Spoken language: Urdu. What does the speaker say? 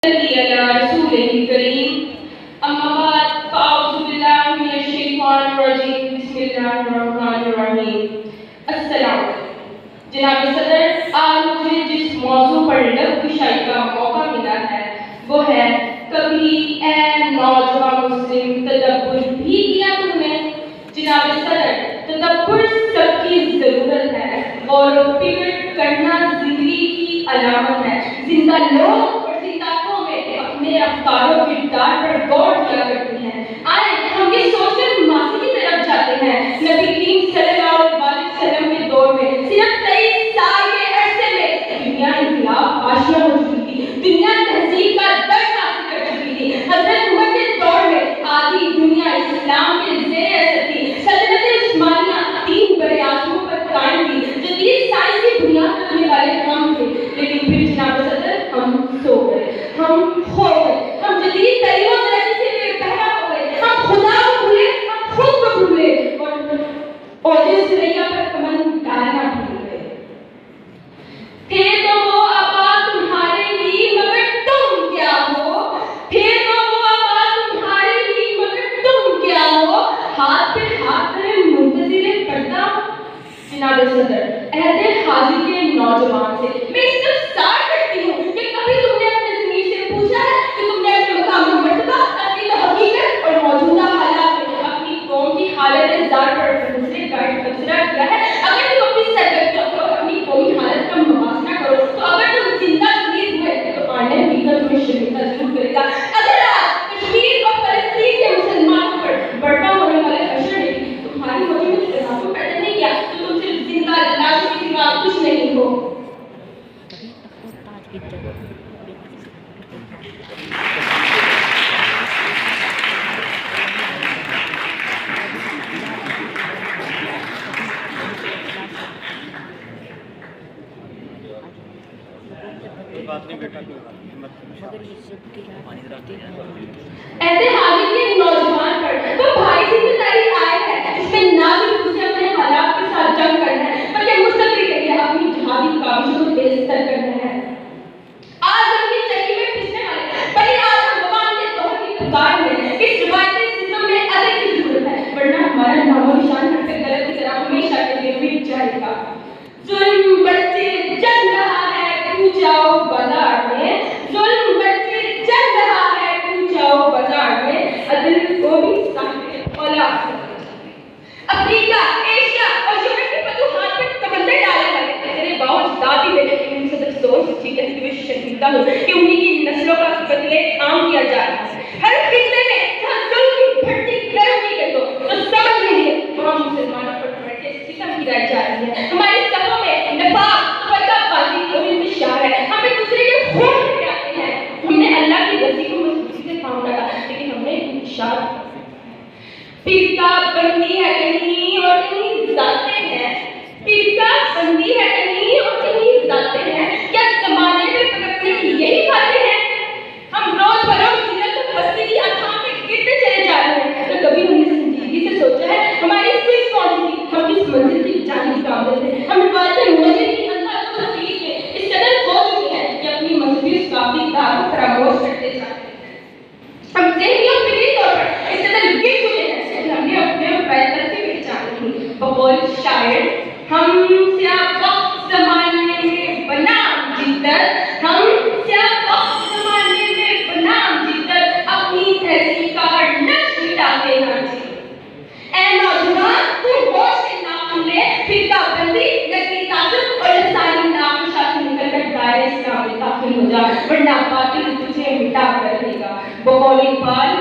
على رسوله الكريم أما بعد فأعوذ بالله من الشيطان الرجيم بسم الله الرحمن الرحيم السلام علیکم جناب صدر آج مجھے جس موضوع پر لب کشائی کا موقع ملا ہے وہ ہے کبھی اے نوجوان مسلم تدبر بھی کیا تم نے جناب صدر تدبر سب کی ضرورت ہے اور فکر کرنا زندگی کی علامت ہے زندہ لوگ اپنے افکار و کردار پر غور کیا کرتے ہیں آئے ہم یہ سوچ کر معافی کی طرف جاتے ہیں نبی کریم صلی اللہ علیہ وسلم کے دور میں صرف 23 سال کے عرصے میں دنیا انقلاب آشنا ہو چکی تھی دنیا تہذیب کا درس حاصل کر چکی تھی حضرت عمر کے دور میں آدھی دنیا اسلام کے زیر اثر تھی سلطنت عثمانیہ 3 بڑے اعظموں پر قائم تھی جدید سائنس کی بنیاد رکھنے والے ہم تھے لیکن پھر جناب صدر ہم سو گئے ہم کھو گئے ہم جدید ترین ترقی سے بے پہرا ہو گئے ہم خدا کو بھولے ہم خود کو بھولے اور جس ریا پر کمن ڈالنا بھول گئے تھے تو وہ آباد تمہارے ہی مگر تم کیا ہو تھے تو وہ آباد تمہارے ہی مگر تم کیا ہو ہاتھ پہ ہاتھ کرے منتظر پردہ جناب صدر عہد حاضر کے نوجوان سے میں اس کا سار کرتی ہوں کہ کبھی تم نے اپنے ضمیر سے پوچھا ہے کہ تم نے اپنے مقام مرتبہ اپنی حقیقت اور موجودہ حالات میں اپنی قوم کی حالت زار پر دوسرے گائیڈ تبصرہ کیا ہے اگر تم اپنی سرگرمیوں کو اپنی قومی حالت کا موازنہ کرو تو اگر تم زندہ ضمیر ہوئے تو آنے بھی کا تمہیں شرمندہ ضرور کرے گا اگر آج کشمیر اور فلسطین کے مسلمانوں پر برپا ہونے والے حشر نے تمہاری موجود اختلاف کو پیدا نہیں کیا تو تم صرف زندہ لاشوں کے سوا کچھ نہیں ہو ایسے حاضر کے نوجوان پر وہ بھائی سے تاری آئے ہیں جس میں نہ صرف اسے اپنے حالات کے ساتھ جنگ کرنا ہے بلکہ مستقبل کے لیے اپنی جہادی کاوشوں کو تیز تر کرنا ہے آج ہم کی چکی میں پھسنے والے بھلے آج ہم زبان کے دور کی پکار میں اس روایتی سسٹم میں ادب کی ضرورت ہے ورنہ ہمارا نام و نشان ہٹ کر غلط کی طرح ہمیشہ کے لیے مٹ جائے گا ظلم بچے جنگ رہا ہے پوچھاؤ بازار میں ظلم بچے جنگ رہا ہے پوچھاؤ بازار میں عدل کو بھی سامنے اولاد افریقہ ایشیا اور یورپ کے فتوحات پر تمندر ڈالے والے تیرے باوجود دادی ہے لیکن ان سے سوچ سچی کہتی ہوئی شرمندہ ہو کہ انہی کی نسلوں کا قتل عام کیا جا رہا ہے ہر فتنے میں جہاں ظلم کی بھٹی گرم کی گئی ہو تو سمجھ لیجیے وہاں مسلمانوں پر بڑھتے ستم گرائی جا رہی ہے ہمارے صفوں میں نفاق فرقہ بازی اور انتشار ہے ہم ایک دوسرے کے خون میں آتے ہیں ہم نے اللہ کی رضی کو مضبوطی سے تھام رکھا لیکن ہم نے انتشار فرقہ بندی ہے کہیں اور کہیں ذاتیں ہیں فرقہ بندی ہے کہیں اور کہیں ذاتیں ہیں کیا زمانے میں پکڑنے کی یہی باتیں ہیں ہم روز بروز ذلت و پستی کی اتھام میں گرتے چلے جا رہے ہیں تو کبھی ہم نے سنجیدگی سے سوچا ہے ہماری صرف کون سی ہم کس منزل کی جانب گامزن ہیں ہم روایت مجھے کی اندر و تفریح میں اس قدر ہو چکے ہیں کہ اپنی مذہبی ثقافتی دار کو فراموش کرتے جاتے ہیں ہم ذہنی اور فکری طور پر اس قدر گر چکے ہیں کہ ہم نے اپنے فیصلے کی پہچان کی بقول شاعر ہم سیاہ وقت زمانے میں بنام جدت ہم سیاہ وقت زمانے میں بنام جدت اپنی تہذیب کا ہر نقش مٹا دینا چاہیے اے نوجوان تم ہوش سے نام لے فرقہ بندی نسلی تعصب اور لسانی ناخوشا سے نکل کر دائرۂ اسلام میں داخل ہو جا ورنہ باطل تجھے مٹا کر دے گا بقول اقبال